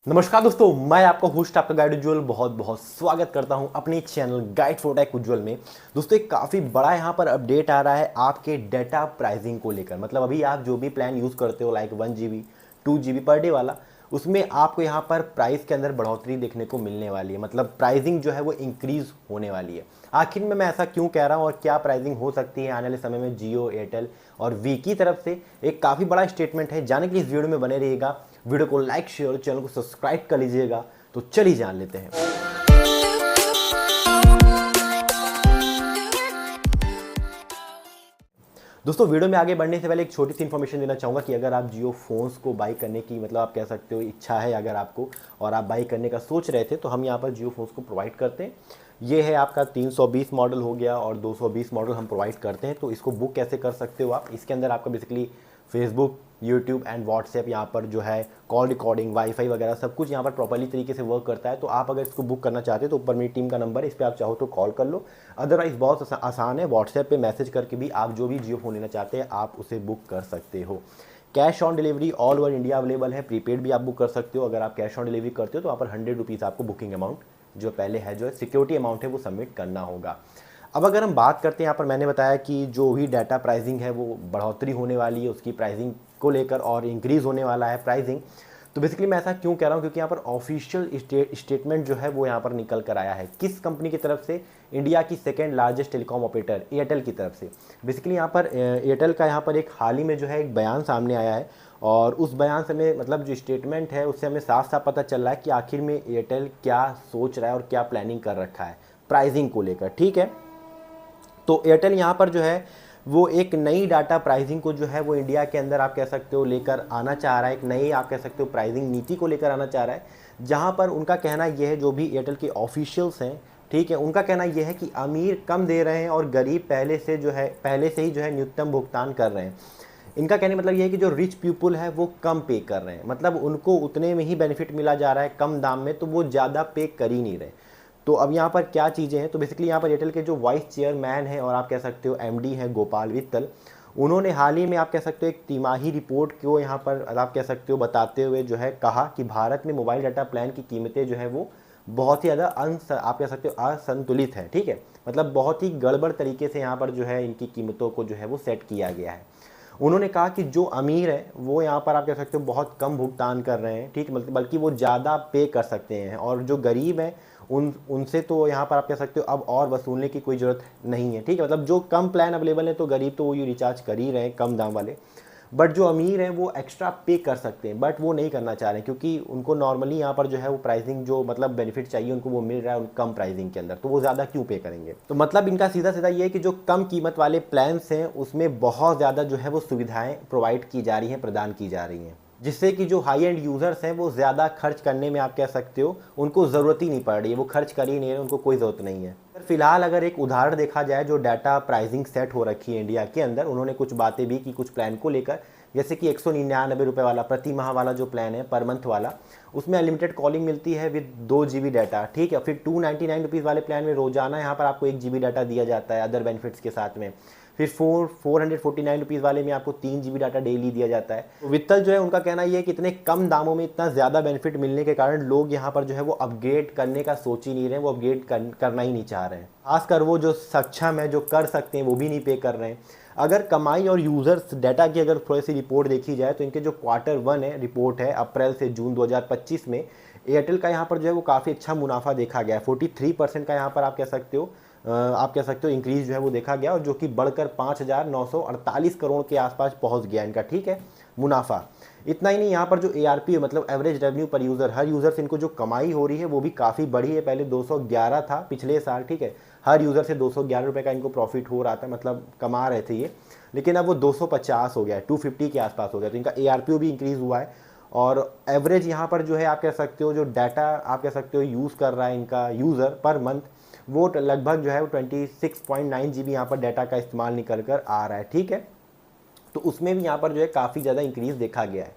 नमस्कार दोस्तों, मैं आपका होस्ट आपका गाइड उज्ज्वल बहुत बहुत स्वागत करता हूं अपने चैनल गाइड फॉर टेक उज्ज्वल में। दोस्तों एक काफ़ी बड़ा यहां पर अपडेट आ रहा है आपके डाटा प्राइसिंग को लेकर। मतलब अभी आप जो भी प्लान यूज़ करते हो like 1 GB 2 GB per day वाला, उसमें आपको यहां पर प्राइस के अंदर बढ़ोतरी देखने को मिलने वाली है। मतलब प्राइसिंग जो है वो इंक्रीज़ होने वाली है। आखिर में मैं ऐसा क्यों कह रहा हूँ और क्या प्राइसिंग हो सकती है आने वाले समय में जियो, एयरटेल और वी की तरफ से, एक काफ़ी बड़ा स्टेटमेंट है। जाने के लिए इस वीडियो में बने रहिएगा। वीडियो को लाइक शेयर और चैनल को सब्सक्राइब कर लीजिएगा। तो चलिए जान लेते हैं। दोस्तों वीडियो में आगे बढ़ने से पहले एक छोटी सी इन्फॉर्मेशन देना चाहूँगा कि अगर आप जियो फ़ोन्स को बाई करने की मतलब आप कह सकते हो इच्छा है अगर आपको, और आप बाई करने का सोच रहे थे, तो हम यहाँ पर जियो फ़ोन्स को प्रोवाइड करते हैं। ये है आपका 320 मॉडल हो गया और 220 मॉडल हम प्रोवाइड करते हैं। तो इसको बुक कैसे कर सकते हो आप, इसके अंदर आपका basically Facebook, YouTube and WhatsApp यहाँ पर जो है कॉल रिकॉर्डिंग, वाईफाई वगैरह सब कुछ यहाँ पर प्रॉपर्ली तरीके से वर्क करता है। तो आप अगर इसको बुक करना चाहते हो तो ऊपर मेरी टीम का नंबर है, इस पर आप चाहो तो कॉल कर लो। अदरवाइज बहुत आसान है, व्हाट्सएप पे मैसेज करके भी आप जो भी जियो फ़ोन लेना चाहते हैं आप उसे बुक कर सकते हो। Cash on delivery all over India available है। प्रीपेड भी आप बुक कर सकते हो। अगर आप कैश ऑन डिलीवरी करते हो तो वहाँ पर 100 रुपीज़ आपको बुकिंग अमाउंट जो पहले है, जो है सिक्योरिटी अमाउंट है, वो सबमिट करना होगा। अब अगर हम बात करते हैं, यहाँ पर मैंने बताया कि जो भी डाटा प्राइसिंग है वो बढ़ोतरी होने वाली है उसकी प्राइसिंग को लेकर, और इंक्रीज़ होने वाला है प्राइसिंग। तो बेसिकली मैं ऐसा क्यों कह रहा हूँ, क्योंकि यहाँ पर ऑफिशियल स्टेटमेंट जो है वो यहाँ पर निकल कर आया है। किस कंपनी की तरफ से? इंडिया की second largest telecom operator Airtel की तरफ से। बेसिकली यहाँ पर एयरटेल का यहाँ पर एक हाल ही में जो है एक बयान सामने आया है, और उस बयान से हमें मतलब जो स्टेटमेंट है उससे हमें साफ साफ पता चल रहा है कि आखिर में एयरटेल क्या सोच रहा है और क्या प्लानिंग कर रखा है प्राइसिंग को लेकर। ठीक है, तो एयरटेल यहाँ पर जो है वो एक नई डाटा प्राइसिंग को जो है वो इंडिया के अंदर आप कह सकते हो लेकर आना चाह रहा है। एक नई आप कह सकते हो प्राइसिंग नीति को लेकर आना चाह रहा है, जहाँ पर उनका कहना यह है, जो भी एयरटेल के ऑफिशियल्स हैं, ठीक है, उनका कहना यह है कि अमीर कम दे रहे हैं और गरीब पहले से ही जो है न्यूनतम भुगतान कर रहे हैं। इनका कहने मतलब ये है कि जो रिच पीपल है वो कम पे कर रहे हैं, मतलब उनको उतने में ही बेनिफिट मिला जा रहा है कम दाम में, तो वो ज़्यादा पे कर ही नहीं रहे। तो अब यहाँ पर क्या चीज़ें हैं, तो बेसिकली यहाँ पर एयरटेल के जो वाइस चेयरमैन हैं और आप कह सकते हो एमडी हैं गोपाल वित्तल, उन्होंने हाल ही में आप कह सकते हो एक तिमाही रिपोर्ट को यहाँ पर आप कह सकते हो बताते हुए जो है कहा कि भारत में मोबाइल डाटा प्लान की कीमतें जो है वो बहुत ही ज़्यादा आप कह सकते हो असंतुलित है। ठीक है, मतलब बहुत ही गड़बड़ तरीके से यहाँ पर जो है इनकी कीमतों को जो है वो सेट किया गया है। उन्होंने कहा कि जो अमीर है वो यहाँ पर आप कह सकते हो बहुत कम भुगतान कर रहे हैं, ठीक, मतलब बल्कि वो ज़्यादा पे कर सकते हैं, और जो गरीब हैं उनसे तो यहाँ पर आप कह सकते हो अब और वसूलने की कोई ज़रूरत नहीं है। ठीक है, मतलब जो कम प्लान अवेलेबल है तो गरीब तो वो ये रिचार्ज कर ही रहे हैं कम दाम वाले, बट जो अमीर हैं वो एक्स्ट्रा पे कर सकते हैं, बट वो नहीं करना चाह रहे हैं क्योंकि उनको नॉर्मली यहाँ पर जो है वो प्राइसिंग जो मतलब बेनिफिट चाहिए उनको वो मिल रहा है कम प्राइसिंग के अंदर, तो वो ज़्यादा क्यों पे करेंगे। तो मतलब इनका सीधा सीधा ये है कि जो कम कीमत वाले प्लान्स हैं उसमें बहुत ज़्यादा जो है वो सुविधाएँ प्रोवाइड की जा रही हैं, प्रदान की जा रही हैं, जिससे कि जो हाई एंड यूज़र्स हैं वो ज़्यादा खर्च करने में आप कह सकते हो उनको ज़रूरत ही नहीं पड़ रही है, वो खर्च कर ही नहीं रहे, उनको कोई ज़रूरत नहीं है। फिलहाल अगर एक उदाहरण देखा जाए, जो डाटा प्राइसिंग सेट हो रखी है इंडिया के अंदर, उन्होंने कुछ बातें भी की कुछ प्लान को लेकर, जैसे कि 199 रुपये वाला प्रति माह वाला जो प्लान है पर मंथ वाला, उसमें अनलिमिटेड कॉलिंग मिलती है विद 2 GB डाटा। ठीक है, फिर 299 रुपीज़ वाले प्लान में रोजाना यहाँ पर आपको 1 GB डाटा दिया जाता है अदर बेनिफिट्स के साथ में। फिर 449 रुपीज़ वाले में आपको 3 GB डाटा डेली दिया जाता है। तो वित्तल जो है उनका कहना ये है कि इतने कम दामों में इतना ज़्यादा बेनिफिट मिलने के कारण लोग यहाँ पर जो है वो अपग्रेड करने का सोच ही नहीं रहे हैं, वो अपग्रेड करना ही नहीं चाह रहे हैं। खासकर वो जो सक्षम है, जो कर सकते हैं, वो भी नहीं पे कर रहे हैं। अगर कमाई और यूज़र्स डाटा की अगर थोड़ी सी रिपोर्ट देखी जाए तो इनके जो Q1 है रिपोर्ट है अप्रैल से जून 2025 में, एयरटेल का यहाँ पर जो है वो काफ़ी अच्छा मुनाफा देखा गया है। 43% का यहाँ पर आप कह सकते हो इंक्रीज जो है वो देखा गया, और जो कि बढ़कर 5,948 करोड़ के आसपास पहुंच गया इनका, ठीक है, मुनाफा। इतना ही नहीं, यहाँ पर जो ARP है मतलब एवरेज रेवेन्यू पर यूज़र, हर यूज़र से इनको जो कमाई हो रही है वो भी काफ़ी बढ़ी है। पहले 211 था पिछले साल, ठीक है, हर यूज़र से 211 रुपये का इनको प्रॉफिट हो रहा था, मतलब कमा रहे थे ये, लेकिन अब वो 250 हो गया है, 250 के आसपास हो गया। तो इनका ARPU भी इंक्रीज़ हुआ है, और एवरेज यहाँ पर जो है आप कह सकते हो जो डाटा आप कह सकते हो यूज़ कर रहा है इनका यूज़र पर मंथ, वो लगभग जो है वो 26.9 GB यहाँ पर डाटा का इस्तेमाल निकल कर आ रहा है। ठीक है, तो उसमें भी यहाँ पर जो है काफ़ी ज़्यादा इंक्रीज़ देखा गया है।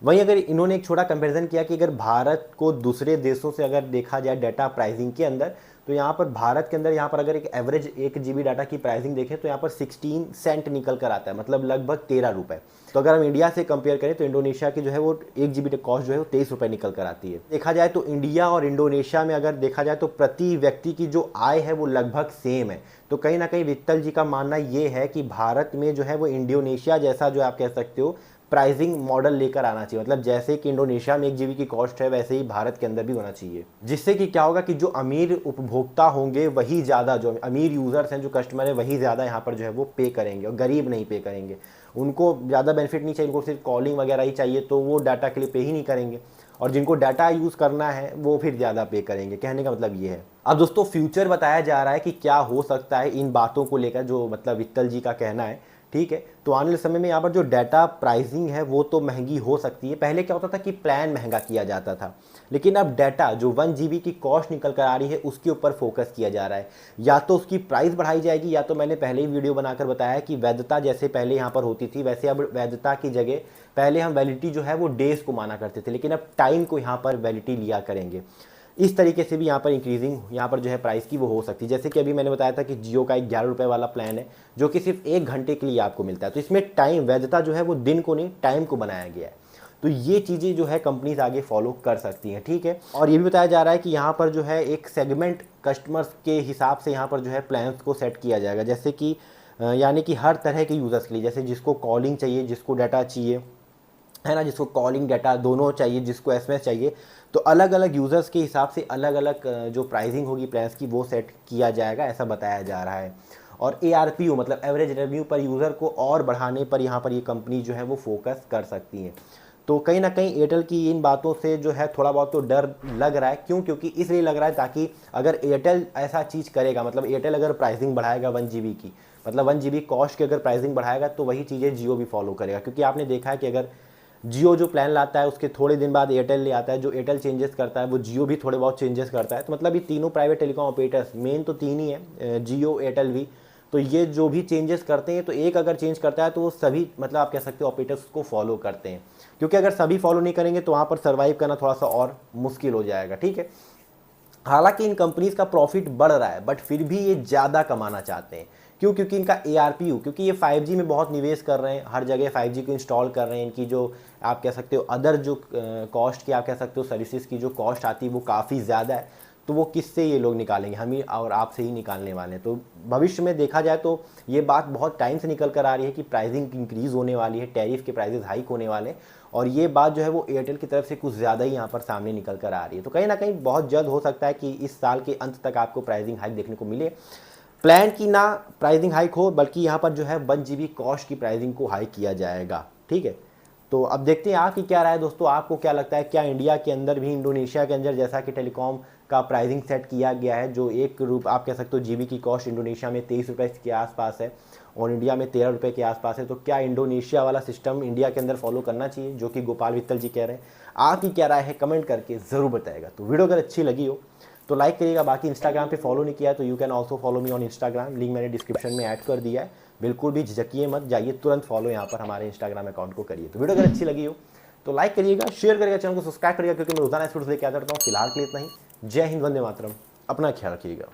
वहीं अगर इन्होंने एक छोटा कंपैरिजन किया कि अगर भारत को दूसरे देशों से अगर देखा जाए डाटा प्राइसिंग के अंदर, तो यहाँ पर भारत के अंदर यहाँ पर अगर एक एवरेज 1 GB डाटा की प्राइसिंग देखें तो यहाँ पर 16 सेंट निकल कर आता है, मतलब लगभग 13 रुपये। तो अगर हम इंडिया से कंपेयर करें तो इंडोनेशिया की जो है वो 1 GB कॉस्ट जो है वो 23 रुपये निकल कर आती है। देखा जाए तो इंडिया और इंडोनेशिया में अगर देखा जाए तो प्रति व्यक्ति की जो आय है वो लगभग सेम है। तो कहीं ना कहीं वित्तल जी का मानना ये है कि भारत में जो है वो इंडोनेशिया जैसा जो आप कह सकते हो प्राइसिंग मॉडल लेकर आना चाहिए, मतलब जैसे कि इंडोनेशिया में 1 GB की कॉस्ट है वैसे ही भारत के अंदर भी होना चाहिए, जिससे कि क्या होगा कि जो अमीर उपभोक्ता होंगे वही ज़्यादा, जो अमीर यूज़र्स हैं, जो कस्टमर है वही ज़्यादा यहाँ पर जो है वो पे करेंगे और गरीब नहीं पे करेंगे। उनको ज़्यादा बेनिफिट नहीं चाहिए, उनको सिर्फ कॉलिंग वगैरह ही चाहिए, तो वो डाटा के लिए पे ही नहीं करेंगे, और जिनको डाटा यूज़ करना है वो फिर ज़्यादा पे करेंगे। कहने का मतलब ये है। अब दोस्तों फ्यूचर बताया जा रहा है कि क्या हो सकता है इन बातों को लेकर, जो मतलब वित्तल जी का कहना है, ठीक है। तो आने वाले समय में यहाँ पर जो डाटा प्राइसिंग है वो तो महंगी हो सकती है। पहले क्या होता था कि प्लान महंगा किया जाता था, लेकिन अब डाटा जो 1 GB की कॉस्ट निकल कर आ रही है उसके ऊपर फोकस किया जा रहा है। या तो उसकी प्राइस बढ़ाई जाएगी, या तो मैंने पहले ही वीडियो बनाकर बताया कि वैधता जैसे पहले यहाँ पर होती थी वैसे अब वैधता की जगह पहले हम वैलिडिटी जो है वो डेज को माना करते थे, लेकिन अब टाइम को यहाँ पर वैलिडिटी लिया करेंगे। इस तरीके से भी यहाँ पर इंक्रीजिंग यहाँ पर जो है प्राइस की वो हो सकती है। जैसे कि अभी मैंने बताया था कि जियो का 11 रुपये वाला प्लान है जो कि सिर्फ 1 घंटे के लिए आपको मिलता है। तो इसमें टाइम वैधता जो है वो दिन को नहीं टाइम को बनाया गया है। तो ये चीज़ें जो है कंपनीज आगे फॉलो कर सकती हैं, ठीक है। और ये भी बताया जा रहा है कि यहाँ पर जो है एक सेगमेंट कस्टमर्स के हिसाब से यहाँ पर जो है प्लान्स को सेट किया जाएगा, जैसे कि यानी कि हर तरह के यूज़र्स के लिए, जैसे जिसको कॉलिंग चाहिए, जिसको डाटा चाहिए, है ना, जिसको कॉलिंग डाटा दोनों चाहिए, जिसको SMS चाहिए, तो अलग अलग यूज़र्स के हिसाब से अलग अलग जो प्राइसिंग होगी प्लान्स की वो सेट किया जाएगा, ऐसा बताया जा रहा है। और ARPU मतलब एवरेज रेवेन्यू पर यूज़र को और बढ़ाने पर यहाँ पर ये कंपनी जो है वो फोकस कर सकती है। तो कहीं ना कहीं एयरटेल की इन बातों से जो है थोड़ा बहुत तो डर लग रहा है। क्यों? क्योंकि इसलिए लग रहा है ताकि अगर एयरटेल ऐसा चीज़ करेगा, मतलब एयरटेल अगर प्राइसिंग बढ़ाएगा 1 GB की, मतलब 1 GB कॉस्ट की अगर प्राइसिंग बढ़ाएगा तो वही चीज़ें जियो भी फॉलो करेगा। क्योंकि आपने देखा है कि अगर जियो जो प्लान लाता है उसके थोड़े दिन बाद एयरटेल ले आता है, जो एयरटेल चेंजेस करता है वो जियो भी थोड़े बहुत चेंजेस करता है। तो मतलब ये तीनों प्राइवेट टेलीकॉम ऑपरेटर्स, मेन तो 3 ही है, जियो, एयरटेल भी, तो ये जो भी चेंजेस करते हैं तो एक अगर चेंज करता है तो वो सभी मतलब आप कह सकते हो ऑपरेटर्स को फॉलो करते हैं। क्योंकि अगर सभी फॉलो नहीं करेंगे तो वहाँ पर सर्वाइव करना थोड़ा सा और मुश्किल हो जाएगा, ठीक है। हालांकि इन कंपनीज का प्रॉफिट बढ़ रहा है बट फिर भी ये ज़्यादा कमाना चाहते हैं। क्यों? क्योंकि इनका ARPU, क्योंकि ये 5G में बहुत निवेश कर रहे हैं, हर जगह 5G को इंस्टॉल कर रहे हैं। इनकी जो आप कह सकते हो अदर जो कॉस्ट की आप कह सकते हो सर्विसेज की जो कॉस्ट आती है वो काफ़ी ज़्यादा है। तो वो किससे ये लोग निकालेंगे? हम ही और आपसे ही निकालने वाले हैं। तो भविष्य में देखा जाए तो ये बात बहुत टाइम से निकल कर आ रही है कि प्राइसिंग इंक्रीज़ होने वाली है, टैरिफ के प्राइसेस हाइक होने वाले हैं, और ये बात जो है वो एयरटेल की तरफ से कुछ ज़्यादा ही यहाँ पर सामने निकल कर आ रही है। तो कहीं ना कहीं बहुत जल्द हो सकता है कि इस साल के अंत तक आपको प्राइसिंग हाइक देखने को मिले। प्लान की ना प्राइसिंग हाइक हो, बल्कि यहाँ पर जो है 1 GB कॉस्ट की प्राइसिंग को हाइक किया जाएगा, ठीक है। तो अब देखते हैं आपकी क्या राय है दोस्तों, आपको क्या लगता है, क्या इंडिया के अंदर भी इंडोनेशिया के अंदर जैसा कि टेलीकॉम का प्राइसिंग सेट किया गया है, जो आप कह सकते हो GB की कॉस्ट इंडोनेशिया में 23 रुपये के आसपास है और इंडिया में 13 रुपये के आसपास है, तो क्या इंडोनेशिया वाला सिस्टम इंडिया के अंदर फॉलो करना चाहिए, जो कि गोपाल वित्तल जी कह रहे हैं? आपकी क्या राय है कमेंट करके ज़रूर बताएगा। तो वीडियो अगर अच्छी लगी हो तो लाइक करिएगा। बाकी इंस्टाग्राम पे फॉलो नहीं किया है तो you can also follow me on Instagram, link मैंने डिस्क्रिप्शन में ऐड कर दिया है। बिल्कुल भी झिझकिए मत, जाइए तुरंत फॉलो यहाँ पर हमारे इंस्टाग्राम अकाउंट को करिए। तो वीडियो अगर अच्छी लगी हो तो लाइक करिएगा, शेयर करिएगा, चैनल को सब्सक्राइब करिएगा, क्योंकि मैं रोजाना वीडियोस लेके आता रहता हूँ। फिलहाल के लिए इतना ही। जय हिंद, वंदे मातरम, अपना ख्याल रखिएगा।